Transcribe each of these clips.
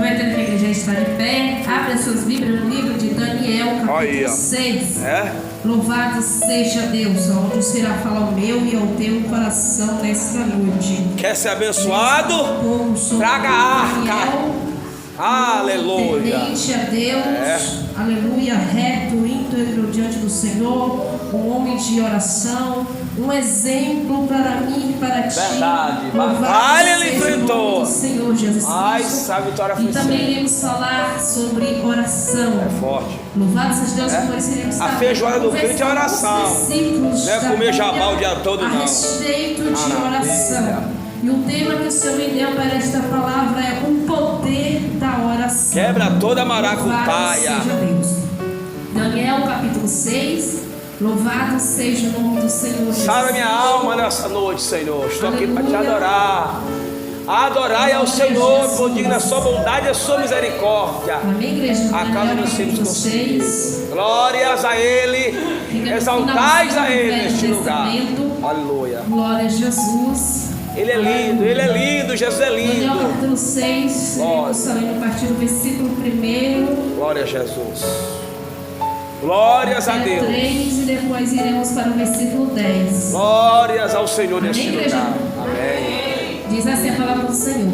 Aproveitando que a igreja está de pé, abre as suas Bíblias no livro de Daniel, capítulo 6. Louvado seja Deus, onde o Senhor fala ao meu e ao teu coração nesta noite. Quer ser abençoado? Traga a arca. Aleluia. Temente a Deus, aleluia, reto, íntegro diante do Senhor, um homem de oração, um exemplo para mim e para ti. Verdade. Batalha ele enfrentou. Senhor Jesus Cristo. A vitória foi. E também iremos falar sobre oração. É forte. Louvado seja Deus, por isso iremos a feijoada do crente é oração. Não é comer jabá o dia todo, não. A respeito de oração. E o tema que o Senhor me deu para esta palavra é o poder da oração. Quebra toda a maracutaia. Louvado seja Deus. Daniel capítulo 6. Louvado seja o nome do Senhor Jesus. Salve minha alma nessa noite, Senhor. Estou aqui para te adorar. Adorai ao Senhor, por digna sua bondade e a sua misericórdia. Amém, igreja. A causa dos filhos concedidos. Glórias a Ele. Exaltais a Ele neste lugar. Aleluia. Glória a Jesus. Ele é lindo, Jesus é lindo. Daniel capítulo 6, vamos ler a partir do versículo 1. Glória a Jesus. Glórias a Deus. 3 e depois iremos para o versículo 10. Glórias ao Senhor neste lugar. Amém. Diz assim a palavra do Senhor.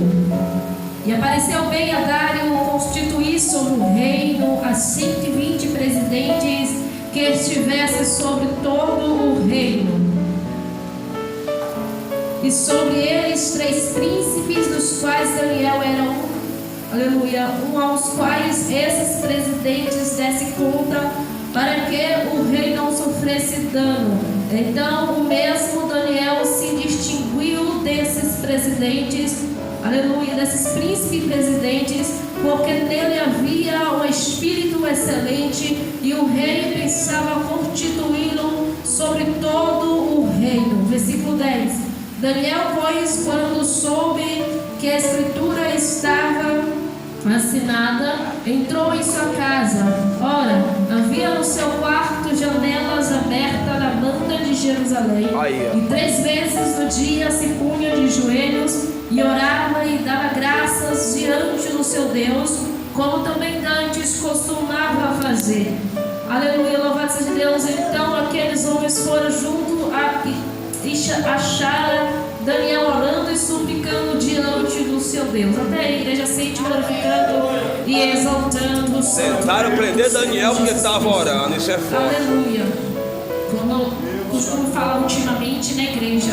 E apareceu bem a Dário constituir sobre o reino a 120 presidentes que estivessem sobre todo o reino. E sobre eles 3 príncipes, dos quais Daniel era aleluia, aos quais esses presidentes dessem conta, para que o rei não sofresse dano. Então o mesmo Daniel se distinguiu desses presidentes, aleluia, desses príncipes presidentes, porque nele havia um espírito excelente, e o rei pensava constituí-lo sobre todo o reino. Versículo 10. Daniel, pois, quando soube que a escritura estava assinada, entrou em sua casa. Ora, havia no seu quarto janelas abertas na banda de Jerusalém. E 3 vezes no dia se punha de joelhos e orava e dava graças diante do seu Deus, como também dantes costumava fazer. Aleluia, louvado seja Deus. Então aqueles homens foram junto a acharam Daniel orando e suplicando diante do seu Deus. Até a igreja sente glorificando e exaltando o Senhor. Tentaram prender Daniel porque estava orando. Isso é forte. Aleluia. Como eu costumo falar ultimamente na igreja,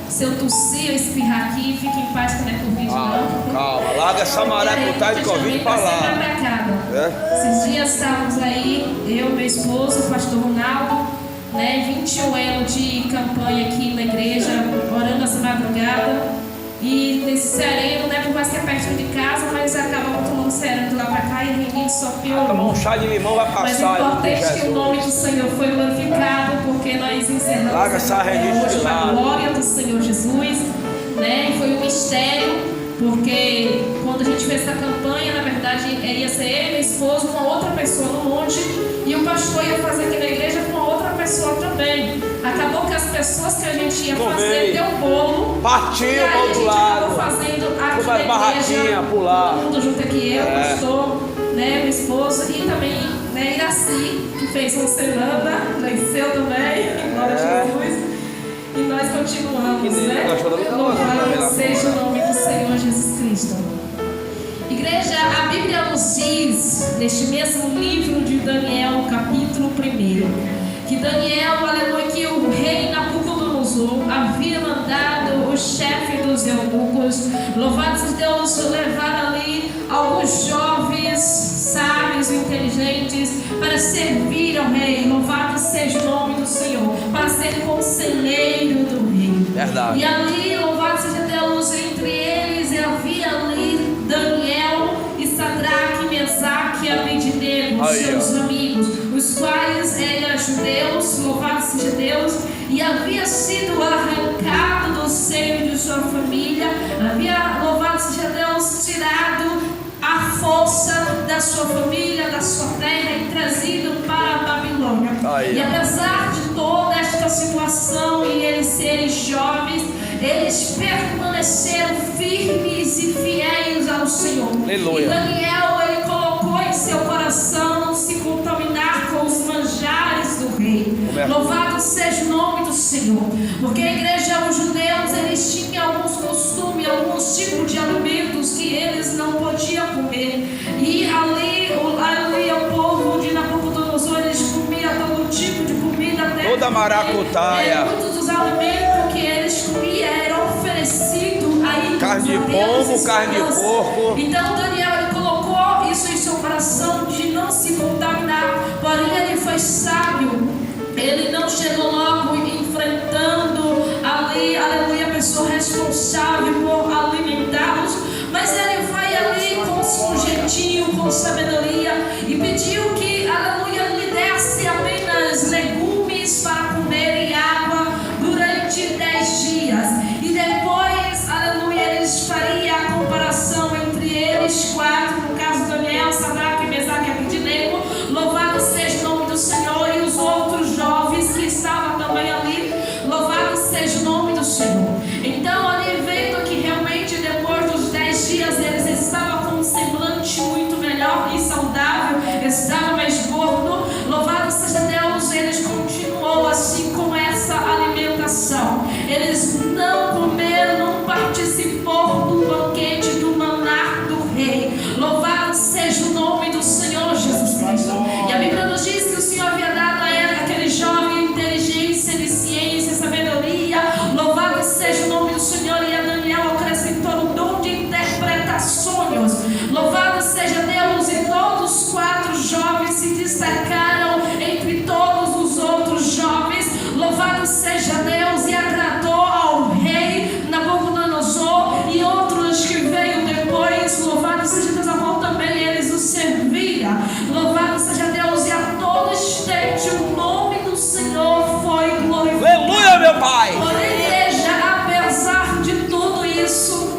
se eu tossir ou espirrar aqui, fique em paz que não é Covid, não. Calma, larga essa maracutaia de Covid para lá. Esses dias estávamos aí, eu, meu esposo, o pastor Ronaldo, 21 anos de campanha aqui na igreja, orando essa madrugada. E nesse sereno, por mais que é perto de casa, mas acabamos tomando sereno de lá para cá e reunindo só piorou. Tomar um chá de limão vai passar. Mas o importante é que o nome do Senhor foi glorificado, porque nós encerramos hoje para a glória do Senhor Jesus. E foi um mistério, porque quando a gente fez essa campanha, na verdade, ia ser ele, meu esposo, com outra pessoa no monte, e o pastor ia fazer aqui na igreja com outra pessoa também. Acabou que as pessoas que a gente ia fazer deu um bolo. Partiu e aí a gente acabou fazendo aqui na igreja, pular. todo mundo junto aqui, eu, o pastor, meu esposo, e também Iraci, que fez uma semana, nasceu também, glória a Jesus. E nós continuamos, Louvado seja o nome do Senhor Jesus Cristo. Igreja, a Bíblia nos diz, neste mesmo livro de Daniel, capítulo 1, que Daniel, aleluia, que o rei Nabucodonosor havia mandado o chefe dos eunucos, louvado seja Deus, levar ali alguns jovens sábios e inteligentes para servir ao rei. Louvado seja o nome do Senhor, para ser conselheiro do rei. Verdade. E ali, louvado seja Deus, entre eles havia ali Daniel e Sadraque, Mesaque e Abednego, seus amigos, os quais eram judeus, louvado seja Deus, e havia sido arrancado do seio de sua família, havia, louvado seja Deus, tirado a força da sua família, da sua terra e trazido para a Babilônia. E apesar de toda esta situação e eles serem jovens, eles permaneceram firmes e fiéis ao Senhor. Aleluia. E Daniel, ele colocou em seu coração não se contaminar com os manjares do rei. Louvado seja o nome do Senhor. Porque a igreja, os judeus, eles tinham alguns costumes, alguns tipos de alimentos que eles não podiam comer. E ali o povo de Nabucodonosor, eles comiam todo tipo de comida. Até toda maracutaia. Muitos dos alimentos que eles comiam eram oferecidos aí. Carne de pombo, carne de porco. Então Daniel, ele colocou isso em seu coração de não se contaminar. Porém ele foi sábio. Ele não chegou logo enfrentando ali, aleluia, a pessoa responsável por alimentá-los. Mas ele vai ali com jeitinho, com sabedoria, e pediu que, aleluia, lhe desse apenas legumes para comer e água durante 10 dias. E depois, aleluia, eles fariam a comparação entre eles quatro, no caso Daniel, Sadraque, Mesaque e Abednego. Louvado seja o nome do Senhor. E os outros jovens que estavam também ali, louvado seja o nome do Senhor. Então, ali vendo que realmente depois dos 10 dias eles estavam com um semblante muito melhor e saudável, estavam mais gordo, louvado seja Deus, eles continuou assim com essa alimentação. Eles não comeram, não participou do banquete do maná do rei. Louvado seja o nome do Senhor Jesus Cristo. E a Bíblia nos diz que o Senhor havia dado a ele, aquele jovem, inteligência, de ciência, sabedoria. Louvado seja o nome do Senhor. E a Daniel acrescentou o dom de interpretar sonhos. Louvado seja Deus. E todos os quatro jovens se destacaram entre todos os outros jovens. Louvado seja Deus. E agradou ao rei Nabucodonosor e outros que veio depois. Louvado seja Deus, a qual também eles o serviram. Louvado seja Deus. E a todo instante o nome do Senhor foi glorificado. Aleluia, meu Pai. Por igreja, apesar de tudo isso,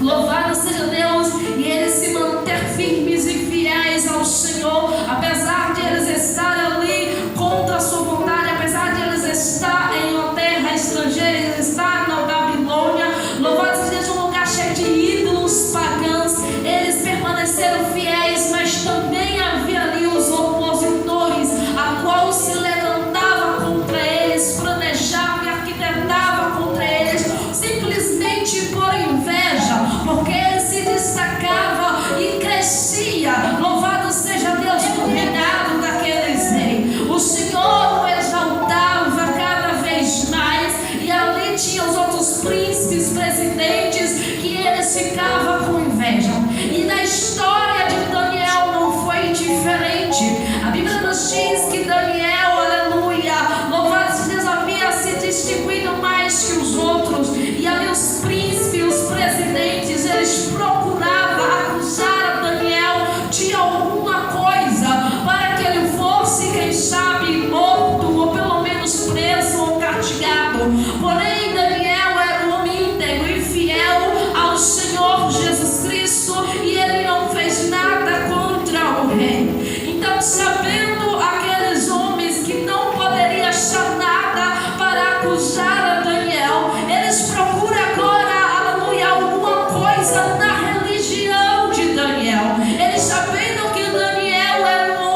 louvado seja Deus, e eles se manter firmes e fiéis ao Senhor, apesar de eles estarem ali contra a sua vontade, apesar de eles estarem em uma terra estrangeira, eles estarem na Babilônia, louvado seja um lugar cheio de ídolos pagãos, eles permaneceram fiéis, mas também havia ali os opositores, a qual se levantava contra eles, planejava e arquitetava contra eles, simplesmente por inveja, porque ele se destacava e crescia. Louvado seja Deus no reinado daqueles reis. O Senhor o exaltava cada vez mais, e ali tinha os outros príncipes, presidentes, que eles ficavam com inveja. E na história de Daniel não foi diferente. A Bíblia nos diz que Daniel, aleluia, louvado seja Deus, havia se distinguido mais que os outros. E ali os príncipes, os presidentes, eles procuravam acusar a Daniel de alguma coisa, para que ele fosse, quem sabe, morto, ou pelo menos preso ou castigado. Porém, Daniel era um homem íntegro e fiel ao Senhor Jesus Cristo, e ele não fez nada contra o rei. Então, sabendo aqueles homens que não poderiam achar nada para acusar a Daniel, eles procuram agora, aleluia, alguma coisa na religião de Daniel. Eles sabendo que Daniel era um homem,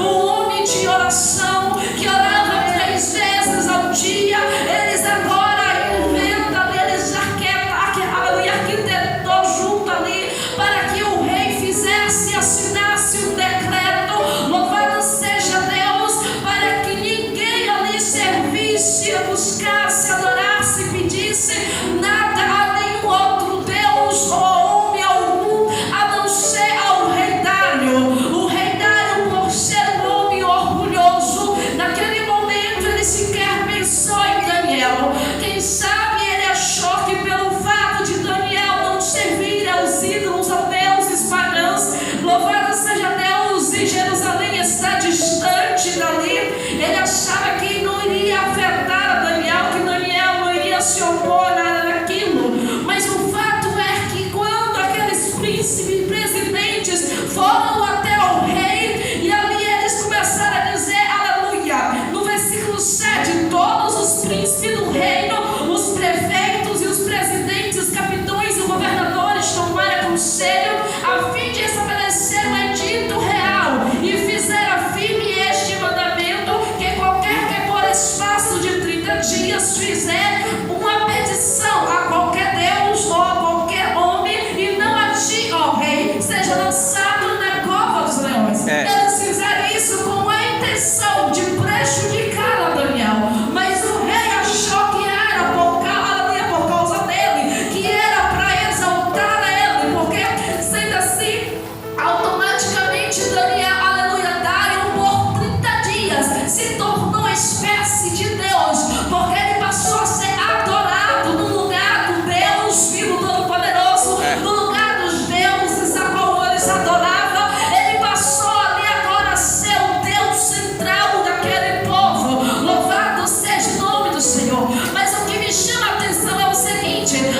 um homem de oração, que orava 3 vezes ao dia, eles agora inventam, eles arquitetou junto ali, para que o rei fizesse, assinasse um decreto, louvado seja Deus, para que ninguém ali servisse, buscasse, adorasse, pedisse nada a nenhum outro Deus ou homem algum, a não ser ao rei Dário. O rei Dário, por ser um homem orgulhoso, naquele momento ele sequer pensou em Daniel. Quem sabe ele achou que pelo fato de Daniel não servir aos ídolos, aos deuses pagãos, louvado seja Deus, e Jerusalém está distante dali, ele achava que não iria afetar a Daniel, que Daniel não iria se opor a nada daquilo. Mas o fato é que quando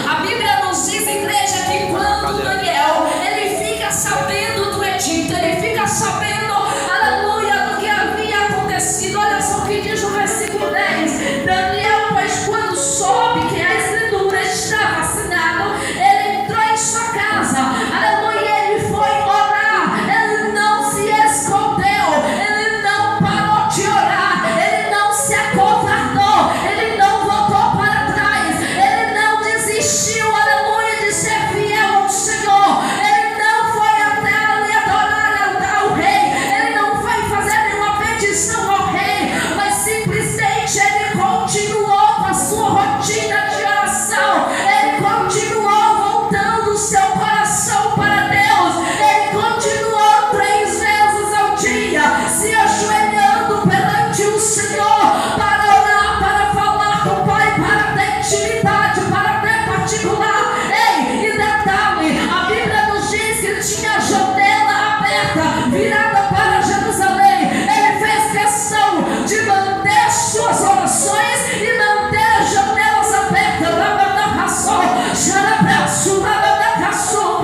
A Bíblia nos diz, igreja, que quando Daniel, ele fica sabendo do edito, ele fica sabendo, aleluia, do que havia acontecido. Olha só o que diz o versículo 10. Daniel, pois quando soube que a escritura estava assinada, ele entrou em sua casa, aleluia, ele foi orar, ele não se escondeu, ele não parou de orar, ele não se acovardou, ele não voltou para trás, ele não desistiu, aleluia, de ser fiel ao Senhor, ele não foi até ali adorar ao rei, ele não foi fazer nenhuma petição ao rei, mas simplesmente ele continuou com a sua rotina de oração, ele continuou voltando o seu coração para Deus, ele continuou 3 vezes ao dia, se ajoelhando perante o Senhor, para orar, para falar com o Pai, para ter intimidade, para ter particular. Ei, e detalhe, a Bíblia nos diz que ele tinha a janela aberta, virada para Jerusalém. Ele fez questão de manter suas orações e manter as janelas abertas.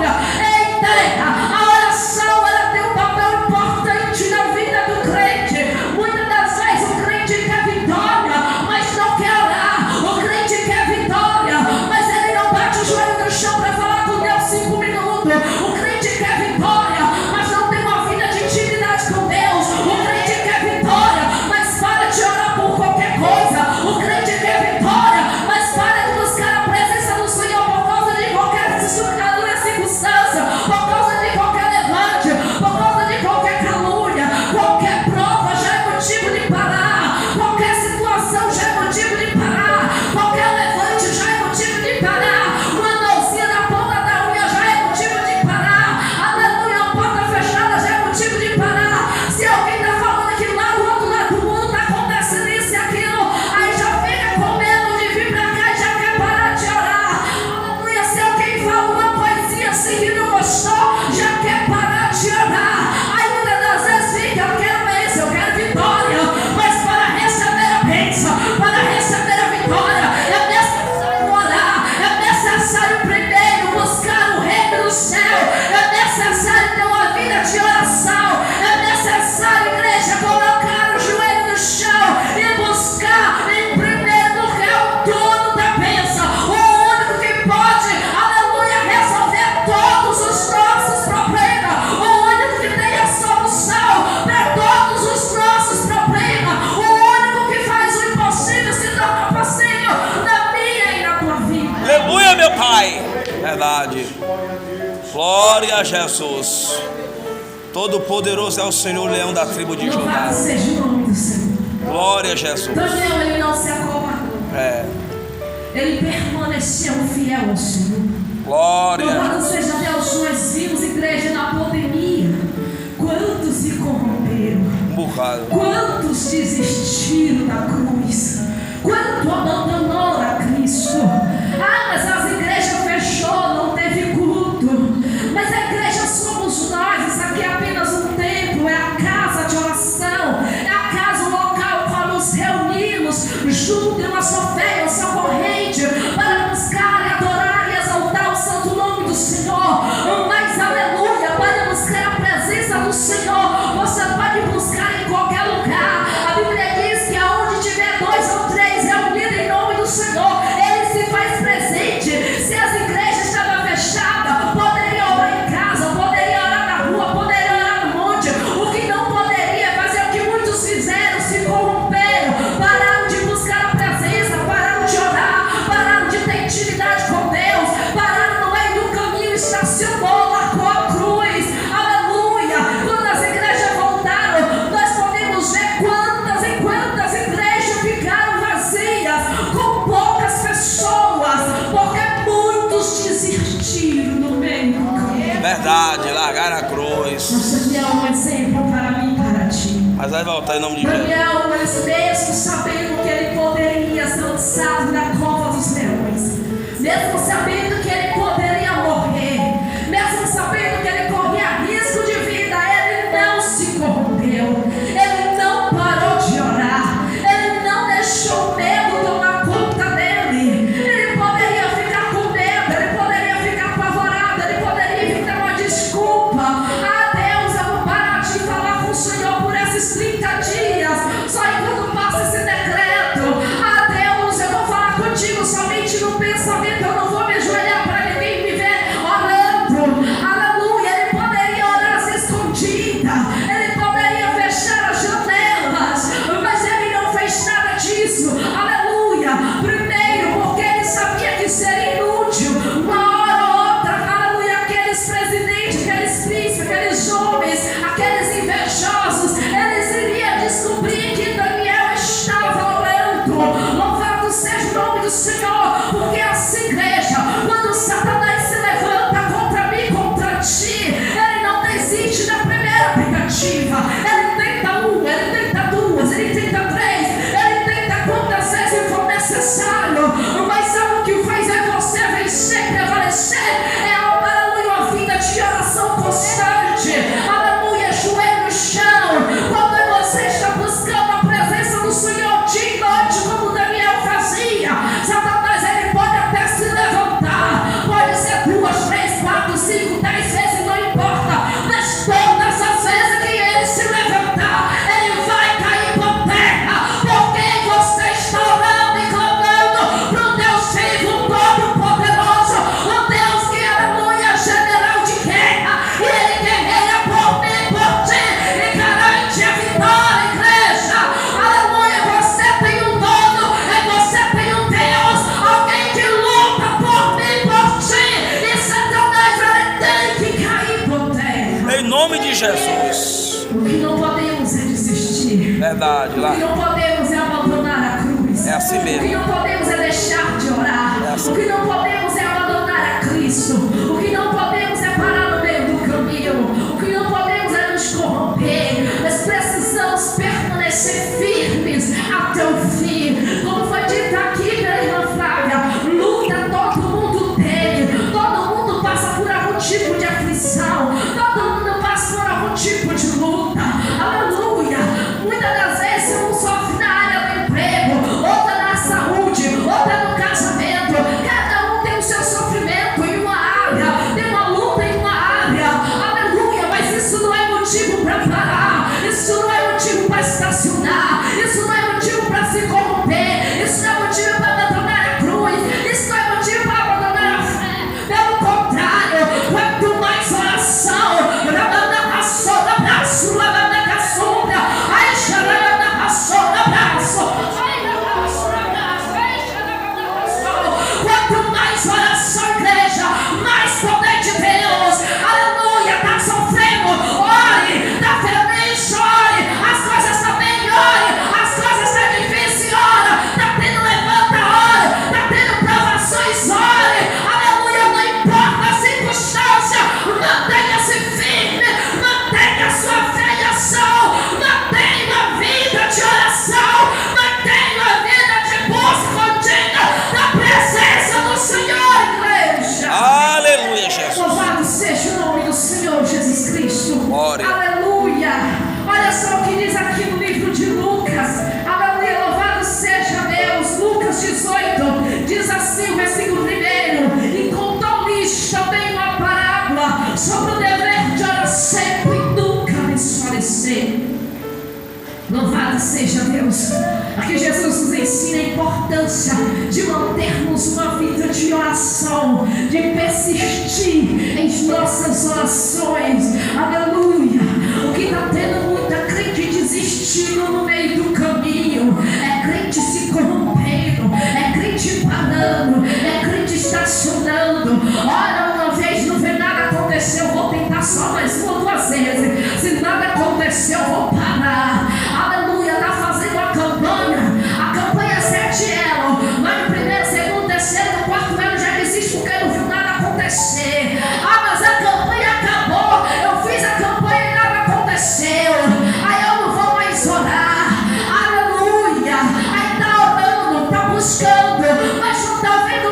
Eita, a oração, ela tem um papel importante na vida do crente. Muitas das vezes o crente quer vitória, mas não quer orar. O crente quer vitória, mas ele não bate o joelho no chão para falar com Deus 5 minutos. O crente quer vitória, mas não tem uma vida de intimidade com Deus. O crente quer vitória, mas para de orar por qualquer coisa. O crente quer vitória, mas para de buscar a presença do Senhor por causa de qualquer circunstância, por causa de qualquer levante, por causa de qualquer calúnia. Qualquer prova já é motivo de parar, qualquer situação já é motivo de parar, qualquer levante já é motivo de parar, uma dorzinha na ponta da unha já é motivo de parar, aleluia, uma porta fechada já é motivo de parar. Se alguém está falando que lá do outro lado do mundo está acontecendo isso e aquilo, aí já fica com medo de vir para cá e já quer parar de orar. Aleluia, se alguém fala uma coisinha assim que não gostou, já quer parar de orar. Aí muitas das vezes fica, eu quero isso, eu quero vitória, mas para receber a bênção, para receber a vitória, é necessário orar, é necessário primeiro buscar o reino do céu, é necessário ter uma vida de oração, é necessário, igreja, colocar o joelho no chão e buscar em primeiro lugar o dono da bênção, o único que pode, aleluia, resolver todos os nossos problemas, o único que tem a solução para todos os nossos problemas, o único que faz o impossível se tornar possível na minha e na tua vida. Aleluia, meu Pai. Verdade. Glória a Jesus. Todo-poderoso é o Senhor, leão da tribo de Judá. Louvado seja o nome do Senhor. Glória a Jesus. Daniel, ele não se acovardou, É. ele permaneceu fiel ao Senhor. Glória a Louvado Jesus. seja Deus. Nós vimos, igreja, na pandemia, quantos se corromperam, Um bocado. quantos desistiram da cruz, quanto abandonou a Cristo. Ah, mas as igrejas fechou, não teve culto. Mas a igreja somos nós. Isso aqui é apenas um templo, é a casa de oração, é a casa, o local para nos reunirmos junto em uma só fé, uma só corrente, para buscar e adorar e exaltar o santo nome do Senhor. Mas aleluia, para buscar a presença do Senhor, você pode buscar em qualquer lugar. A Bíblia diz que aonde tiver 2 ou 3 reunidos em nome do Senhor, Ele se faz presente. Se as igrejas estavam fechadas, poderia orar em casa, poderia orar na rua, poderia orar no monte. O que não poderia é fazer o que muitos fizeram, se corromperam, pararam de buscar a presença, pararam de orar, pararam de ter intimidade com Deus, pararam no meio do caminho, estacionou, largou a cruz. Aleluia! Quando as igrejas voltaram, nós podemos ver quantas e quantas igrejas ficaram vazias, com poucas pessoas, porque muitos desistiram no meio do caminho. Verdade, largar a cruz. Nossa, Daniel é um exemplo para mim e para ti. Mas vai voltar em nome de Jesus. Daniel, mas mesmo sabendo que ele poderia ser lançado na cova dos leões, mesmo sabendo que ele poderia morrer, mesmo sabendo que ele corria risco de vida, ele não se corrompeu, ele não parou de orar, ele não deixou o medo tomar conta dele. Ele poderia ficar com medo. me ajoelhar para ninguém me ver orando. Aleluia. Ele poderia orar às escondidas. Ele poderia fechar as janelas. Mas ele não fez nada disso. Aleluia. Primeiro, porque ele sabia que seria inútil. Uma hora ou outra, aleluia, aqueles presidentes, aqueles príncipes, aqueles homens, aqueles invejosos, eles iriam descobrir que Daniel estava orando. Louvado seja o nome do Senhor, porque essa igreja, quando Satanás se levanta contra mim, contra ti, ele não desiste da primeira tentativa. Ele tenta uma, ele tenta duas, ele tenta três, ele tenta quantas vezes for necessário. Mas sabe o que faz é você vencer, prevalecer? É uma vida de oração constante. Aleluia, joelho no chão. Quando você está buscando a presença do Senhor dia e noite, como Daniel fazia, Satanás ele pode até se levantar. Pode ser 2, 3, 4, 5, 10 vezes, não importa. Mas todas as vezes que ele se levantar, ele vai cair por terra. Porque você está orando e clamando para o Deus vivo, todo-poderoso, o Deus que, aleluia, general de guerra. E ele guerreia por mim, por ti, e garante a vitória, igreja. Aleluia, você tem um dono, e você tem um Deus, alguém que luta por mim, por ti. E Satanás ele tem que cair por terra. Em nome de Jesus. O que não podemos é desistir. Verdade, O lá. que não podemos é abandonar a cruz. É assim mesmo. O que não podemos é deixar de orar. É assim. O que não podemos é abandonar a Cristo. O que não podemos é parar no meio do caminho. O que não podemos é nos corromper. Nós precisamos permanecer firmes até o fim. Como foi dito aqui pela irmã Flávia, luta todo mundo tem. Todo mundo passa por algum tipo de aflição. Todo mundo passa por algum tipo de luta. Aleluia. Muitas das vezes um sofre na área do emprego, outra na saúde, outra no casamento. Cada um tem o seu sofrimento em uma área, tem uma luta em uma área. Aleluia. Mas isso não é motivo para parar. Isso não é motivo para estacionar. Isso não é motivo para se corromper. Isso não é motivo para abandonar a cruz. Isso não é motivo para abandonar a fé. Pelo contrário, quanto mais oração, quanto mais oração, igreja, mais poder de Deus. Aleluia. Está sofrendo, ore. Está feliz, ore. As coisas estão bem, ore. As coisas estão difíceis, ore. Está tendo levanta, ore. Está tendo provações, ore. Aleluia. Não importa a circunstância, mantenha-se firme. Mantenha a sua fé em ação. Mantenha uma vida de oração. Mantenha uma vida de busca contínua da presença do Senhor, igreja. Aleluia, Jesus. Louvado seja o nome do Senhor Jesus Cristo. Glória. Aleluia. Olha só o que diz aqui no livro de Lucas. Aleluia. Louvado seja Deus. Lucas 18 diz assim, o versículo 1: e contou-lhes também uma parábola sobre o dever de orar sempre e nunca desfalecer. Louvado seja Deus. Aqui Jesus nos ensina a importância de mantermos uma vida de oração, de persistir em nossas orações. Aleluia. O que está tendo muita crente desistindo no meio do caminho é crente se corrompendo, é crente parando, é crente estacionando. Ora, uma vez não vê nada acontecer, eu vou tentar só mais uma ou duas vezes. Se nada acontecer, eu vou parar. Aleluia. Está fazendo a campanha 7 elo, mas no primeiro, segundo, terceiro, no quarto elo já desiste porque não viu nada acontecer. Mas a campanha acabou, eu fiz a campanha e nada aconteceu. Aí eu não vou mais orar. Aleluia. Aí está orando, está buscando, mas não está vendo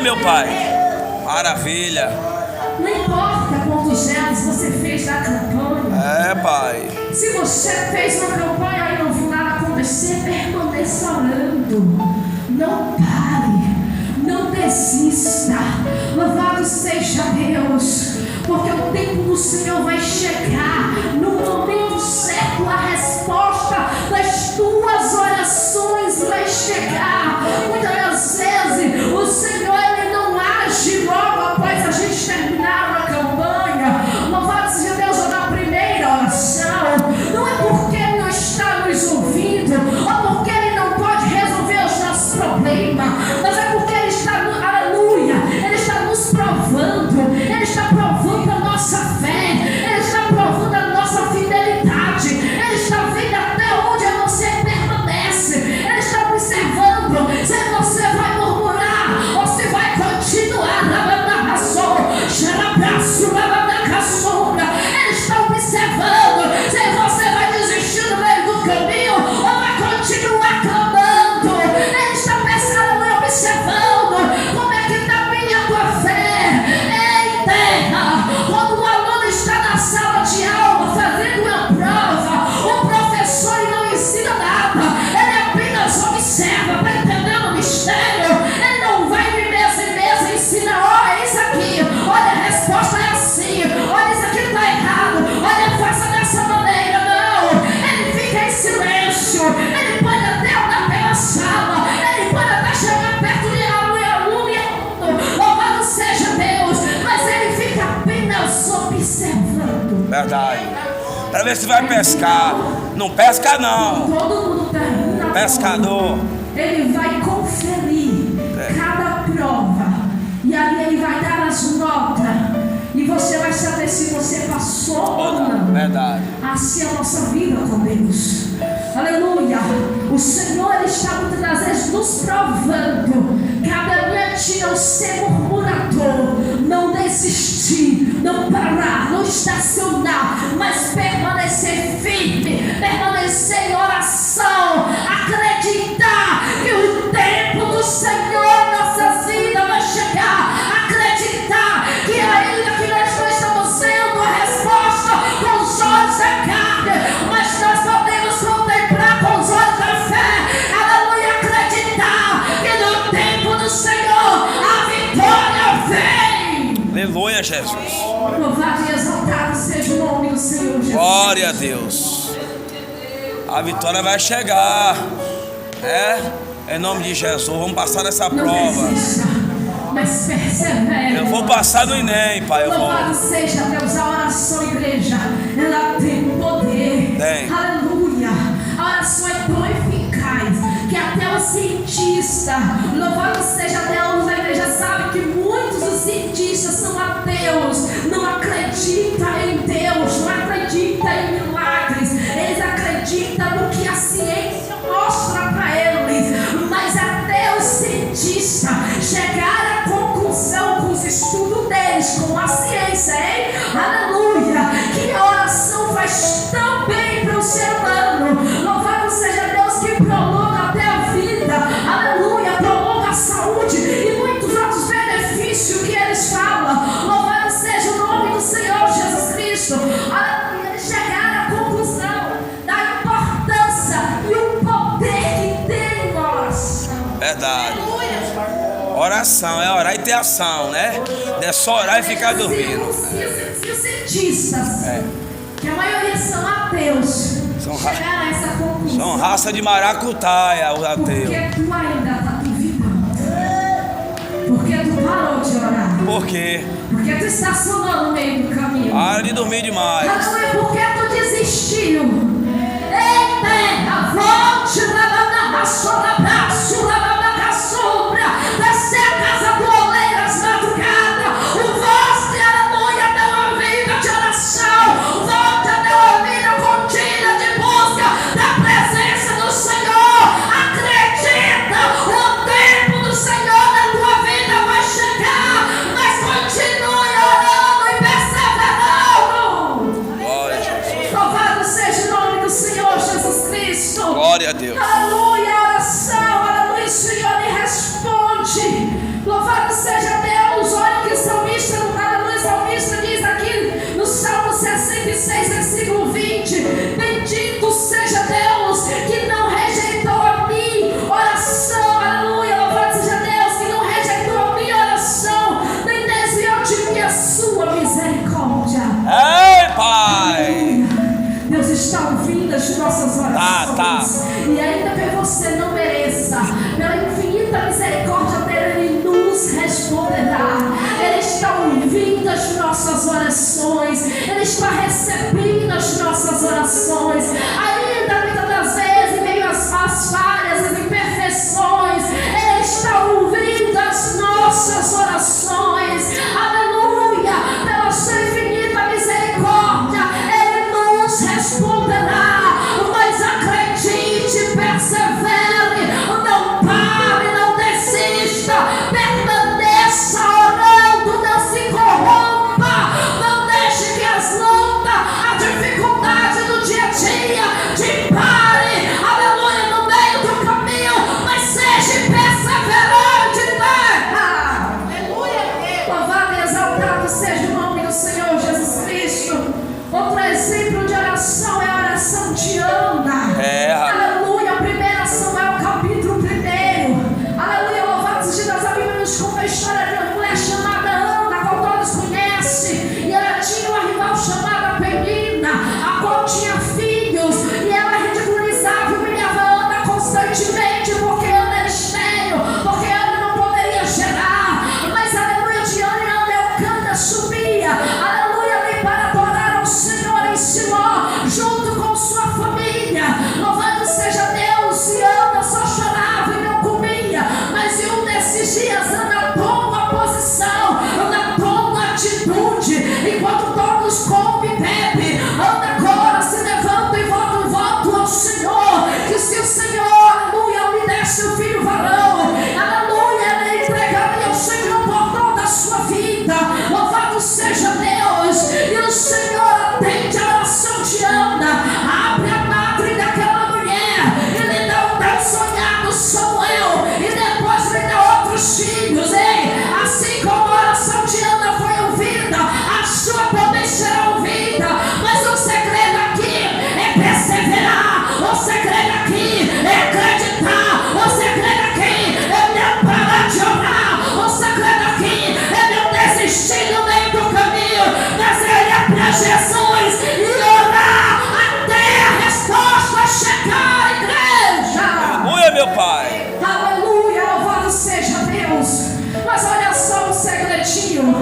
meu Pai. Maravilha. Não importa quantos anos você fez da campanha. É, Pai. Se você fez uma campanha e não viu nada acontecer, permaneça orando. Não pare. Não desista. Louvado seja Deus. Porque o tempo do Senhor vai chegar. No momento certo, a resposta das tuas orações vai chegar. Muitas vezes o Senhor ele não age logo após a gente terminar a campanha. Louvado seja Deus, na primeira oração. Não é porque Ele não está nos ouvindo, ou porque Ele não pode resolver os nossos problemas, mas é porque Ele está, aleluia, Ele está nos provando, Ele está provando a nossa fé, Ele está provando a nossa fidelidade, Ele está vendo até onde você permanece, Ele está observando se você vai murmurar ou se vai continuar na razão. Ele está observando se você vai desistir no meio do caminho ou vai continuar clamando. Ele está pensando e observando como é que está a tua fé. Ei, terra, quando o aluno está na sala de aula fazendo uma prova, o professor não ensina nada, ele apenas observa, está entendendo o mistério? Ele não vai de mesa em mesa ensinar, olha isso aqui, olha a resposta é assim, olha isso aqui está errado, olha, faça dessa maneira. Não, ele fica em silêncio, ele pode até andar pela sala, ele pode até chegar perto de aluno e aluno, louvado seja Deus, mas ele fica apenas observando. Verdade. Para ver se vai pescar. Não pesca não. Todo mundo termina a Pescador. prova. Ele vai conferir cada prova e ali ele vai dar as notas e você vai saber se você passou ou não. Verdade. Assim é a nossa vida com Deus. Aleluia. O Senhor ele está muitas das vezes nos provando. Cabe a ti não ser murmurador, não desistir, não parar, não estacionar, mas permanecer firme, permanecer em oração, acreditar que o tempo do Senhor nossa vida vai chegar, acreditar que ainda que nós não estamos vendo a resposta com os olhos da carne, mas nós podemos contemplar com os olhos da fé. Aleluia, acreditar que no tempo do Senhor a vitória vem. Aleluia, Jesus. Louvado e exaltado seja o nome do Senhor Jesus. Glória a Deus. A vitória vai chegar. Em nome de Jesus. Vamos passar nessa Não prova. desista, mas persevere. Eu vou passar no Enem, Pai. Louvado seja Deus, a oração, igreja, ela tem poder. Tem. Aleluia. A oração é tão eficaz que até o cientista, louvado seja Deus, a igreja sabe que muitos dos cientistas são ateus, não acreditam em Deus, não acreditam em milagres, eles acreditam no que a ciência mostra para eles, mas até os cientistas chegaram à conclusão com os estudos deles, com a ciência, hein? Aleluia, que a oração faz tão bem para o ser humano. Louvado seja Deus que prolonga até a vida, aleluia, prolonga a saúde e muitos outros benefícios que eles falam. Louvado seja o nome do Senhor Jesus Cristo. Aleluia, eles chegaram à conclusão da importância e o poder que tem a oração. Verdade. Aleluia. Oração é orar e ter ação, né? Não é só orar e ficar dormindo. Se os cientistas, que a maioria são ateus, chegaram a essa conclusão. São raça de maracutaia, os ateus. Porque tu ainda está duvidando. Porque tu parou de orar. Por quê? Porque tu estacionou no meio do caminho. Para de dormir demais. Não é porque tu desistiu. Ei, terra, volte, das secas atoleiras madrugada. O vosso, aleluia, deu uma vida de oração. Volte a ter uma vida contínua de busca da presença do Senhor. Acredita, o tempo do Senhor na tua vida vai chegar, mas continue orando e perseverando. Glória a Jesus. Louvado seja o nome do Senhor Jesus Cristo. Glória a Deus. Aleluia, oração, aleluia, ouvidas de nossas orações. Tá. E ainda que você não mereça, pela infinita misericórdia dele, ele nos responderá. Ele está ouvindo as nossas orações, ele está recebendo as nossas orações. Ainda muitas das vezes, em meio às falhas, às imperfeições, ele está ouvindo as nossas orações. Aleluia! Pela sua infinita misericórdia, ele nos responderá. Mas acredite, persevere, não pare, não desista, permaneça orando, não se corrompa, não deixe que as lutas, a dificuldade do dia a dia te pare, aleluia, no meio do caminho, mas seja perseverante, terra. Aleluia. Louvado e exaltado seja o nome do Senhor Jesus Cristo. Outro exemplo de oração é a oração de Ana. Aleluia, 1 Samuel capítulo 1. Aleluia, louvado seja Deus. A Bíblia nos conta a história de uma mulher chamada Ana, a qual todos conhecem. E ela tinha uma rival chamada Penina, a qual tinha filhos. E ela ridicularizava e humilhava Ana constantemente, porque Ana era estéril, porque Ana não poderia gerar. Mas aleluia, de Ana em Ana Elcana subia, aleluia, ali para adorar ao Senhor em Siló, junto com sua família. Louvado seja Deus. E Ana só chorava e não comia. Mas em um desses dias Ana toma posição, Ana toma atitude. Enquanto todos comem e bebem, Ana agora se levanta e volta um voto ao Senhor, que se o Senhor, aleluia, lhe desse o filho varão, aleluia, ele entregaria ao Senhor por toda a sua vida. Louvado seja Deus. E o Senhor atende a oração de Ana, abre a madre daquela mulher, ele dá o tão sonhado Samuel, e depois lhe dá outros filhos. Ei, assim como a oração de Ana foi ouvida, a sua também será ouvida. Mas o segredo aqui é perseverar, o segredo aqui é acreditar, o segredo aqui é não parar de orar, o segredo aqui é não desistir no meio do caminho, mas é olhar para Jesus e orar até a resposta chegar, igreja. Aleluia, meu Pai. Aleluia, louvado seja Deus. Mas olha só um segredinho.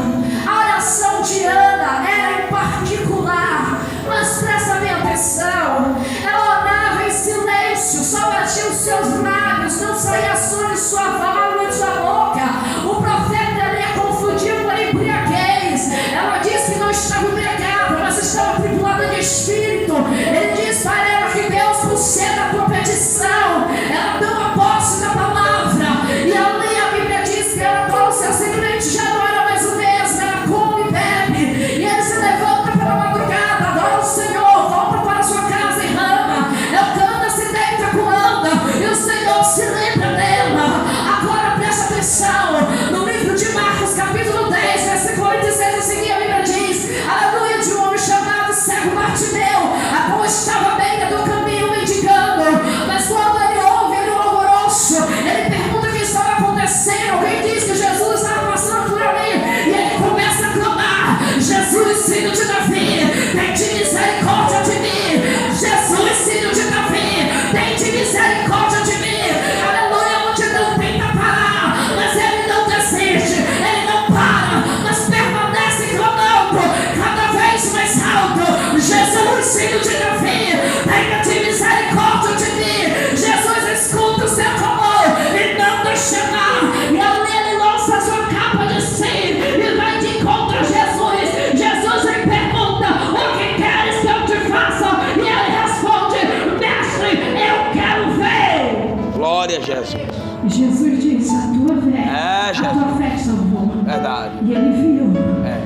A oração de Ana era em particular, mas presta bem atenção. Ela orava em silêncio, só batia os seus lábios, não saía som de sua voz e de sua boca. O profeta ali a confundiu com a embriaguez. Ela disse que não estava embriagada, mas estava tribulada de espírito. Ele diz para ela que Deus conceda a tua petição. Ela toma posse da palavra, e ali a Bíblia diz que ela trouxe a semente, já não era mais o mesmo, ela come e bebe. E ele se levanta pela madrugada, adora o Senhor, volta para sua casa em Rama. Elcana se deita com Ana, e o Senhor se lembra dela. Agora presta atenção, no livro de Marcos, capítulo 10, versículo 26, a seguir a Bíblia diz, aleluia, de um homem chamado cego Bartimeu, a qual estava à beira do caminho mendigando. Mas quando ele ouve o alvoroço, ele pergunta o que estava acontecendo. Alguém diz que Jesus estava passando por ali, e ele começa a clamar: Jesus, filho de Davi, tem misericórdia de mim. Jesus, filho de Davi, tem misericórdia de mim. Aleluia, a multidão tenta parar, mas ele não desiste, ele não para, mas permanece clamando cada vez mais alto: Jesus, filho de Davi, tenha misericórdia de mim. Jesus escuta o seu clamor e não deixa nada. E ali ele lança a sua capa de si e vai de encontro a Jesus. Jesus lhe pergunta: o que queres que eu te faça? E ele responde: mestre, eu quero ver. Glória a Jesus. Jesus disse: a tua fé, Jesus. a tua fé salvou. Verdade. E ele viu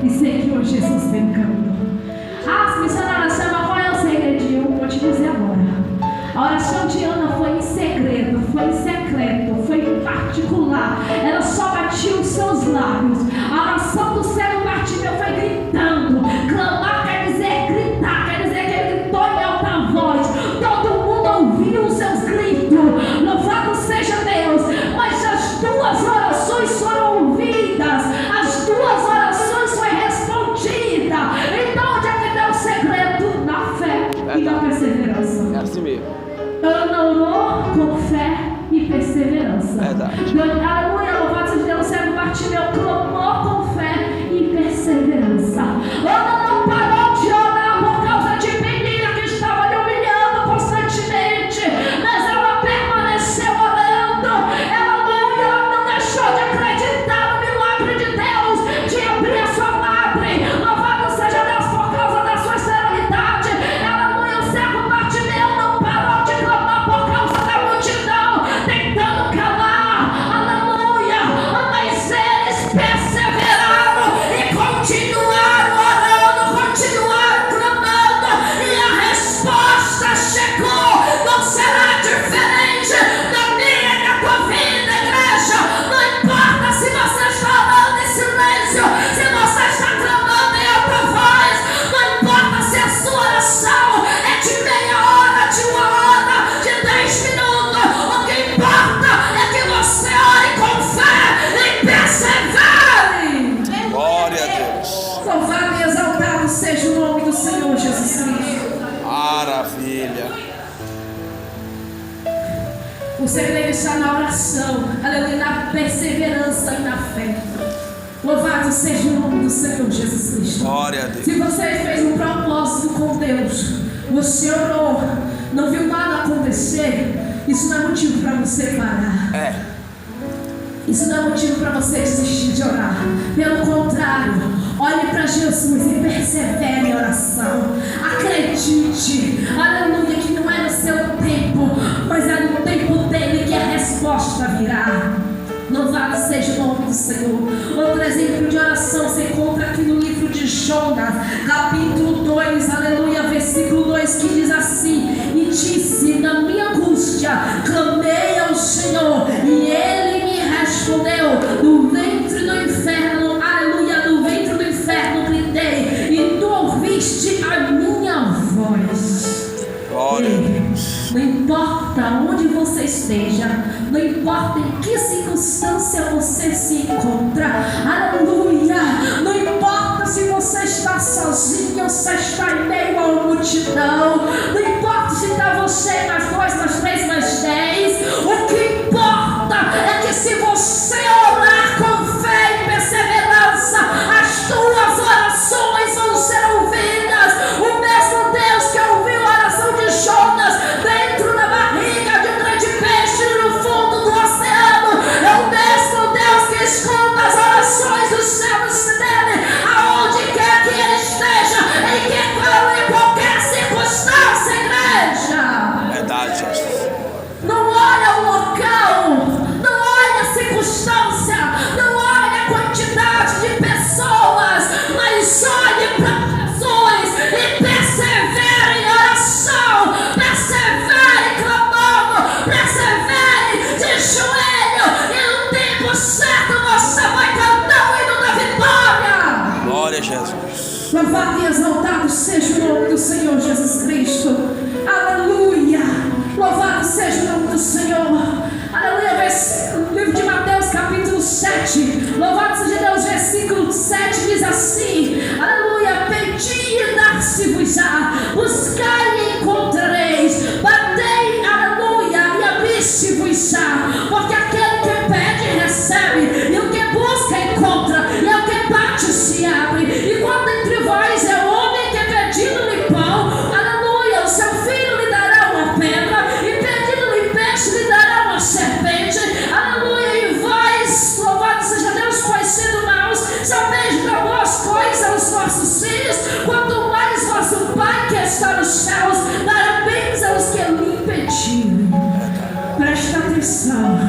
e seguiu Jesus pelo caminho. Missionária, qual é o segredinho? Vou te dizer agora. A oração de Ana foi em segredo, foi em secreto, foi em particular. Ela só batia os seus lábios. A oração do cego Bartimeu foi gritando. Clamar quer dizer gritar, quer dizer que ele gritou em alta voz. Todo mundo ouviu os seus gritos. Louvado seja Deus. Mas as duas orações foram ouvidas, as duas orações foram respondidas. Então onde é que está o segredo? Na fé e na perseverança. Você deve estar na oração, aleluia, na perseverança e na fé. Louvado seja o nome do Senhor Jesus Cristo. Glória a Deus. Se você fez um propósito com Deus, você orou, não viu nada acontecer, isso não é motivo para você parar. Isso não é motivo para você desistir de orar. Pelo contrário, olhe para Jesus e persevere em oração. Acredite, aleluia, que não é no seu tempo, mas é no tempo dele que a resposta virá. Louvado seja o nome do Senhor. Outro exemplo de oração se encontra aqui no livro de Jonas, capítulo 2, aleluia, versículo 2, que diz assim: e disse, na minha angústia, clamei ao Senhor, e Ele me respondeu, do ventre do inferno, aleluia, do ventre do inferno gritei, e tu ouviste a minha voz. Glória a Deus. Não importa onde você esteja, não importa em que circunstância você se encontra, aleluia, não importa se você está sozinho ou se está em meio a uma multidão, não importa se está você mais 2, mais 3, mais 10, o que importa é que se você orar com fé e perseverança, as tuas orações vão ser ouvidas. O mesmo Deus que ouviu a oração de Jonas dentro da barriga de um grande peixe no fundo do oceano, é o mesmo Deus que escuta as orações dos servos dele, aonde quer que ele esteja, em qualquer circunstância, igreja. Verdade, Jesus. Não olha o local, não olha a circunstância, não olha a quantidade de pessoas, mas olhe para Jesus e persevere em oração, persevere clamando, persevere de joelho, e no tempo certo você vai cantar o hino da vitória. Glória a Jesus. Louvado e exaltado seja o nome do Senhor Jesus Cristo. Aleluia. Louvado seja o nome do Senhor. Aleluia. Livro de Mateus capítulo 7. Louvado seja Deus. Versículo 7 diz assim: aleluia. Pedi e dar-se-vos-á, buscai e encontrareis, batei, aleluia, e abri-se-vos-á. Porque aquele que pede recebe, e o que busca encontra, e ao que bate se abre. E quando entre vós é o homem que pedindo-lhe pão, aleluia, o seu filho lhe dará uma pedra, e pedindo-lhe peixe lhe dará uma serpente, aleluia. E vós, louvado seja Deus, pois sendo maus, sabeis dar boas coisas aos vossos filhos, quanto mais vosso Pai que está nos céus dará bens aos que lhe pedirem. Presta atenção,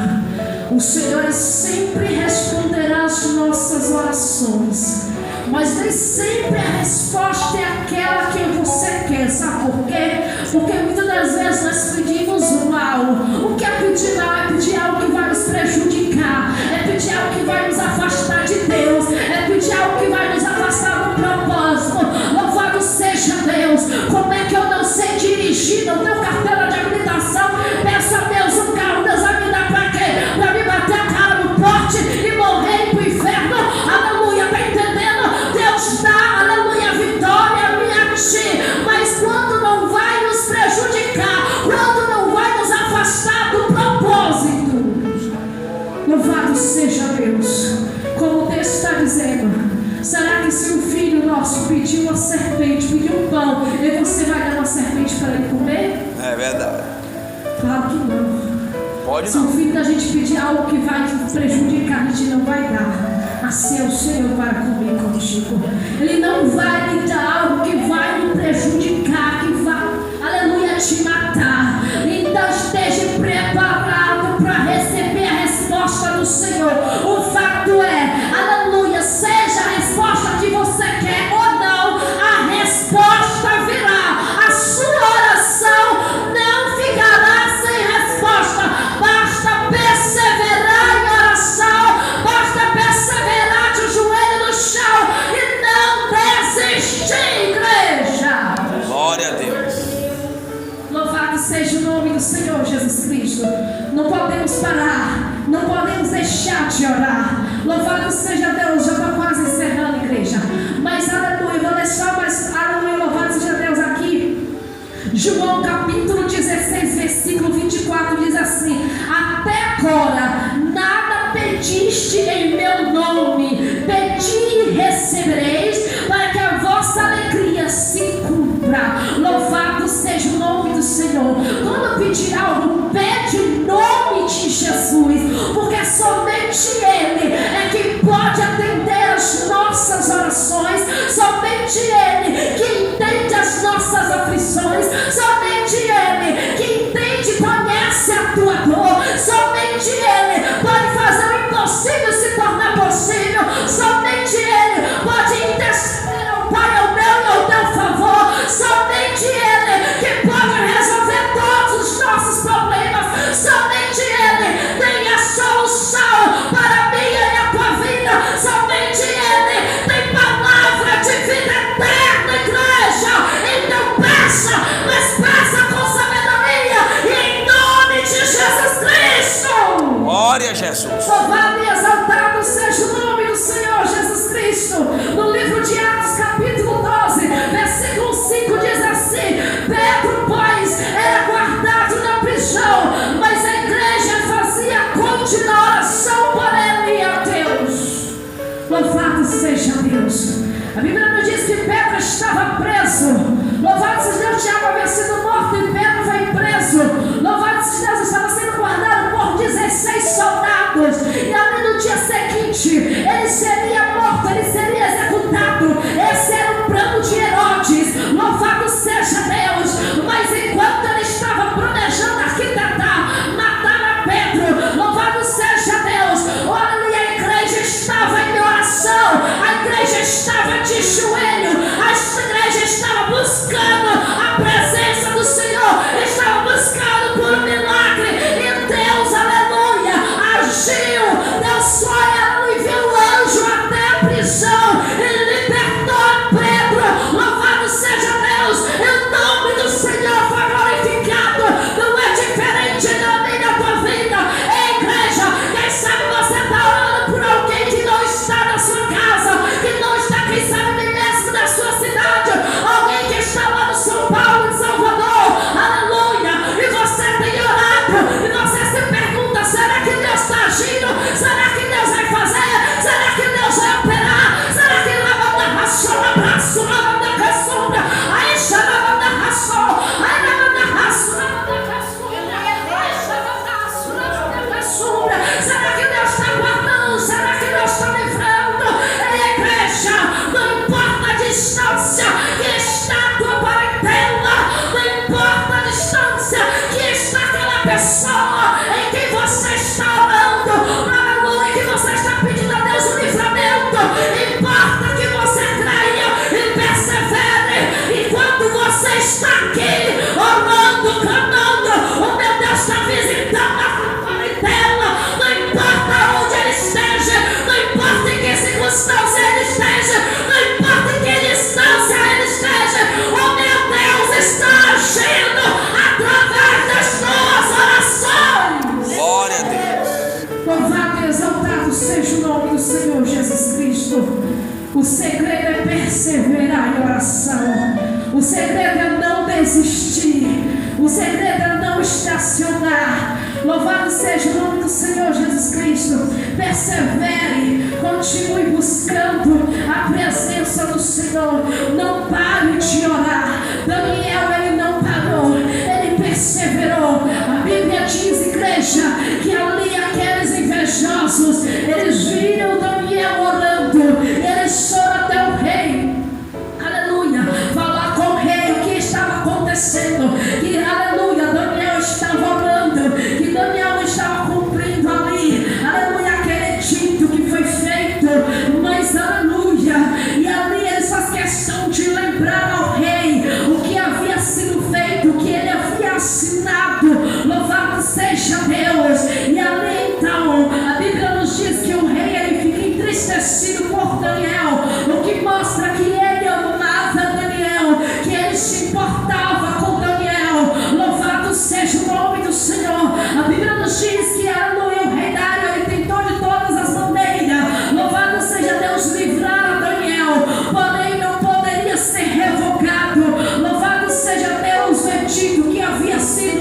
o Senhor sempre responderá às nossas orações, mas nem sempre a resposta é aquela que você quer. Sabe por quê? Porque muitas das vezes nós pedimos o mal. O que é pedir mal? É pedir algo que vai nos prejudicar, é pedir algo que vai nos afastar de Deus, é pedir algo que vai nos afastar do propósito. Louvado seja Deus. Como é que eu não sei dirigir, não tenho carteira de habilitação? Peça a Deus um carro. Deus vai me dar pra quê? Pra me bater a cara no porte e morrer pro inferno? Aleluia, tá entendendo? Deus dá, aleluia, vitória a mim, a ti, mas quando não vai nos prejudicar, quando não vai nos afastar do propósito. Louvado seja Deus. Como o texto está dizendo, será que se um filho nosso pedir uma serpente, pedir um pão, e você vai dar uma serpente para ele comer? É verdade. Claro que não. Pode Se não. o filho da gente pedir algo que vai nos prejudicar, a gente não vai dar. Assim é o Senhor para comigo contigo. Ele não vai lhe dar algo que vai lhe prejudicar, que vai, aleluia, te matar. Então esteja preparado para receber a resposta do Senhor. O fato é, aleluia, seja a resposta que você quer ou não, a resposta virá. A sua oração não ficará sem resposta. Basta perseverar em oração, basta perseverar de joelho no chão e não desistir, igreja. Glória a Deus. Louvado seja o nome do Senhor Jesus Cristo. Não podemos parar, não podemos deixar de orar. Louvado seja Deus. Já estou quase encerrando, igreja, mas aleluia, vou deixar mais, aleluia, louvado seja Deus aqui. João capítulo 18. 16, versículo 24 diz assim: até agora nada pediste em meu nome, pedi e recebereis, para que a vossa alegria se cumpra. Louvado seja o nome do Senhor. Quando pedir algo, pede em nome de Jesus, porque somente Ele é quem pode atender as nossas orações, somente Ele que entende as nossas aflições, somente Ele que entende e conhece a tua dor, somente Ele pode fazer o impossível se tornar possível, somente Ele pode interceder ao Pai, ao meu e ao teu favor, somente Ele que pode resolver todos os nossos problemas, somente Ele tem a solução para a minha e a tua vida, somente Ele tem palavra de vida eterna, igreja. Então peça, mas peça com sabedoria e em nome de Jesus Cristo. Glória a Jesus. Louvado e exaltado seja o nome do Senhor Jesus Cristo. No livro de Atos, capítulo 12, versículo 5 diz assim: Pedro, pois, era guardado na prisão, mas a igreja fazia contínua oração por ele e a Deus. Louvado seja Deus. A Bíblia nos diz que Pedro estava preso. Louvado seja Deus, Tiago havia sido morto e Pedro foi preso. Louvado seja Deus, estava sendo guardado por 16 soldados. E ali no dia seguinte, ele seria morto, ele seria executado. Esse era o plano de Herodes. Louvado seja Deus. Mas enquanto ele estava planejando arquitetar, matar a Pedro, louvado seja Deus, olha ali, a igreja estava em oração, a igreja estava de joelho, a igreja estava buscando a presença do Senhor, estava buscando por um milagre, e Deus, aleluia, agiu. Deus foi e enviou o anjo até a prisão e libertou Pedro. Louvado seja Deus, e o nome do Senhor foi glorificado. Não é diferente na minha e na tua vida. Ei, igreja, quem sabe você está orando por alguém que não está na sua casa, que não está, quem sabe, nem mesmo na sua cidade, alguém que está lá no São Paulo, em Salvador, aleluia, e você tem orado, e você se pergunta: será que Deus está agindo? Será que Deus vai fazer? Será que Deus vai operar? Será que Ele vai dar ração, abraço, vai dar caçunda, aí chama da ração, aí vai dar ração, será que Deus está guardando? Será que Deus está livrando? Ei, igreja, não importa a distância que está a tua parentela, não importa a distância que está aquela pessoa em quem você está orando, aleluia, que você está pedindo a Deus o livramento. Importa que você creia e persevere. Enquanto você está aqui orando, clamando, o meu Deus está visitando a tua parentela. Não importa onde ele esteja, não importa em que circunstância ele esteja, não importa em que distância ele esteja, o meu Deus está agindo através das tuas orações. Glória a Deus. Louvado e exaltado seja o nome do Senhor Jesus Cristo. O segredo é perseverar em oração. O segredo é não desistir. O segredo é não estacionar. Louvado seja o nome do Senhor Jesus Cristo. Persevere, continue buscando a presença do Senhor. Não pare de orar. Daniel, ele não parou, ele perseverou. A Bíblia diz, igreja, que ali aqueles invejosos, eles viram Daniel orando, eles foram até o rei, aleluia, falar com o rei o que estava acontecendo, que aleluia, Daniel estava orando, que Daniel não estava cumprindo ali, aleluia, aquele dito que foi feito, mas aleluia, e ali eles fazem questão de lembrar ao rei o que havia sido feito, o que ele havia assinado. Louvado seja Deus. E ali então a Bíblia nos diz que o rei, ele fica entristecido por Daniel, o que mostra que ele amava Daniel, que ele se importava com Daniel. Louvado seja o nome do Senhor. A Bíblia nos diz que aleluia, o rei Dário, ele tentou de todas as maneiras, louvado seja Deus, livrar a Daniel, porém não poderia ser revogado. Louvado seja Deus, o edito que havia sido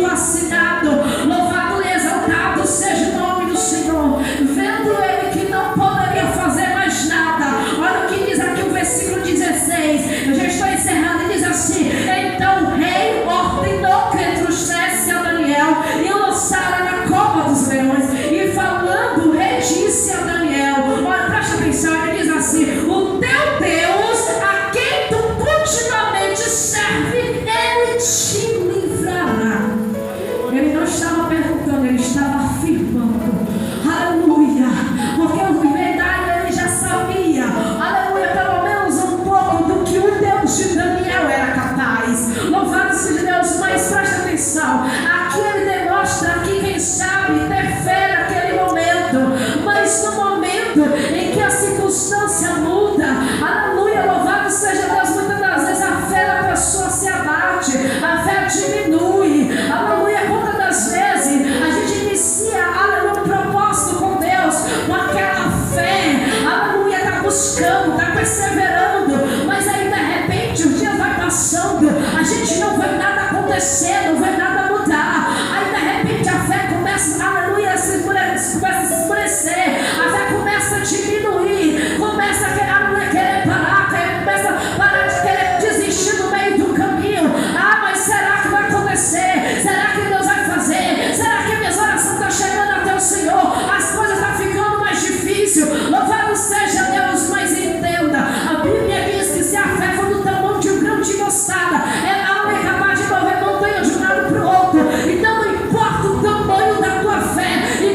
circunstância muda. Aleluia, louvado seja Deus. Muitas das vezes a fé da pessoa se abate, a fé diminui. Aleluia, muitas das vezes a gente inicia, aleluia, um propósito com Deus, com aquela fé, aleluia, está buscando, está perseverando, mas aí de repente o dia vai passando, a gente não vê nada acontecer, não vê nada mudar. Aí de repente a fé começa, aleluia, começa a se escurecer, a fé começa a diminuir, começa a querer parar, começa a parar de querer desistir no meio do caminho. Ah, mas será que vai acontecer? Será que Deus vai fazer? Será que minhas orações estão chegando até o Senhor? As coisas estão ficando mais difíceis. Louvado seja Deus, mas entenda, a Bíblia diz que se a fé for do tamanho de um grão de mostarda, ela é capaz de mover montanha de um lado para o outro. Então não importa o tamanho da tua fé,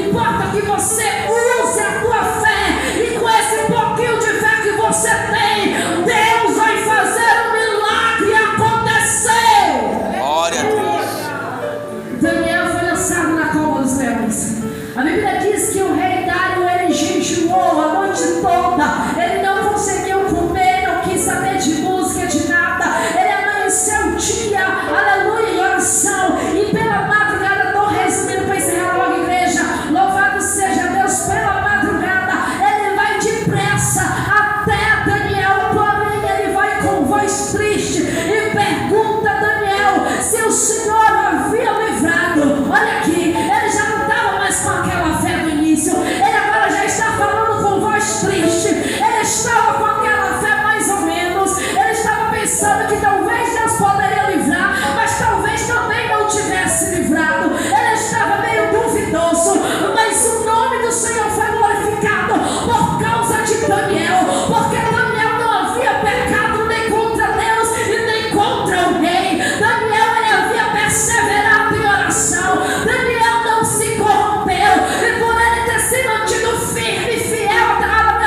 importa que você use a tua fé, e com esse pouquinho de fé que você tem, Deus vai fazer um milagre acontecer. Glória a Deus. Daniel foi lançado na cova dos leões. A Bíblia diz que o rei Dário, ele jejuou a noite toda, ele não conseguiu comer, não quis saber de música, de nada. Ele amanheceu o dia, aleluia, em oração, e pela madrugada, estou resumindo para encerrar logo, igreja, louvado seja Deus, pela madrugada ele vai depressa até Daniel, porém ele vai com voz triste e pergunta a Daniel se o Senhor havia livrado. Olha aqui, ele já não estava mais com aquela fé no início, ele agora já está falando com voz triste, ele estava com aquela fé mais ou menos, ele estava pensando que talvez Deus poderia livrar, mas talvez também não tivesse livrado, ele estava meio duvidoso, mas o nome do Senhor foi glorificado por causa de Daniel, porque Daniel não havia pecado nem contra Deus e nem contra o rei. Daniel, ele havia perseverado em oração, Daniel não se corrompeu, e por ele ter se mantido firme e fiel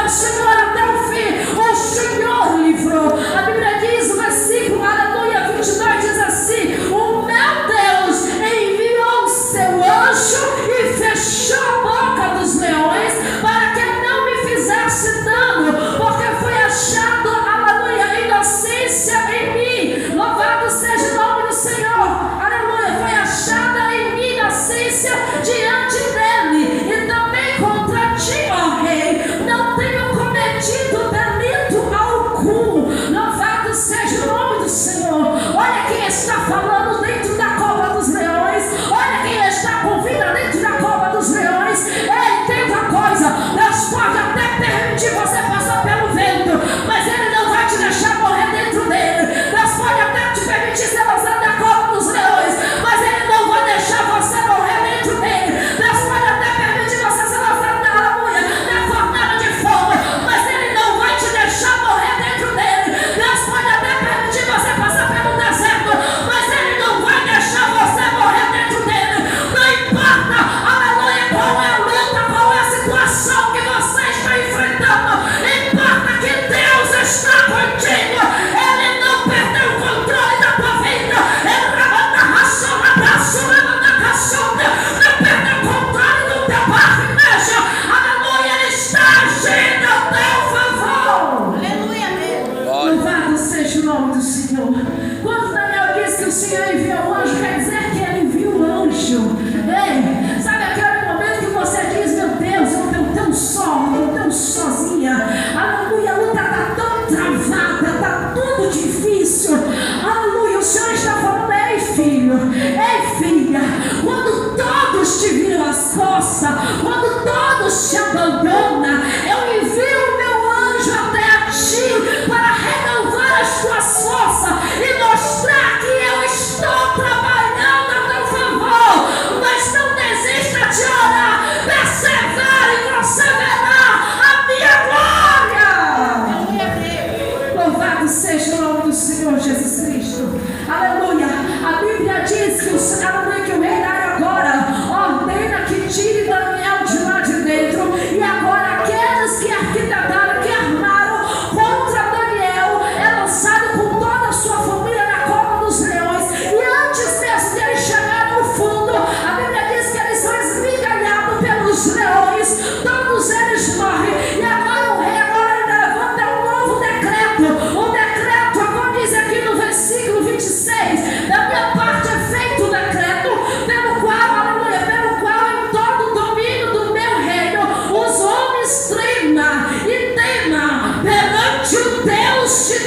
ao Senhor até o fim, o Senhor livrou. A Bíblia diz, o versículo, aleluia, 22 diz assim: o meu Deus enviou o seu anjo e fechou a boca dos leões para que não me fizesse dano, porque foi achado, aleluia, inocência em mim. Louvado seja o nome do Senhor, aleluia, foi achada em mim inocência diante dele, e também contra ti, ó rei, não tenho cometido delito algum. Louvado seja o nome do Senhor. Olha quem está falando dentro da cova dos leões, olha quem está com vida dentro da cova dos leões. Ei, tem uma coisa, Deus pode até permitir você passar pelo vento, mas Ele não vai te deixar morrer dentro dele. Deus pode até te permitir ser lançado da cova dos leões, mas Ele não vai deixar você morrer dentro dele. Deus pode até permitir você ser lançado na fornalha de fogo, mas Ele não vai te deixar morrer dentro dele. Deus pode até permitir você passar pelo deserto, mas Ele não vai deixar você morrer dentro dele. Não importa, aleluia, qual é a luta, qual é a situação que você está enfrentando, importa que Deus está contigo. Ele não perdeu o controle da tua vida, Ele não perdeu o controle do teu barco, igreja. Aleluia, Ele está agindo ao teu favor. Aleluia, meu. Louvado seja o nome do Senhor. Quando Daniel diz que o Senhor enviou o anjo, quer dizer que Ele viu o anjo. Ei, sabe aquele momento que você diz: meu Deus, eu estou tão só, eu estou tão sozinha. Aleluia, a luta está tão travada, está tudo difícil. Aleluia, o Senhor está falando: ei filho, ei filha, quando todos te viram as costas, quando todos te abandonam, eu envio o meu anjo até a ti para renovar as tuas forças e mostrar que eu estou trabalhando a teu favor. Mas não desista de orar, persevere em perseverar a minha glória. Louvado seja o nome do Senhor Jesus Cristo. Aleluia. A Bíblia diz que o rei Dário agora ordena que tire Daniel de lá de dentro, e agora Deus te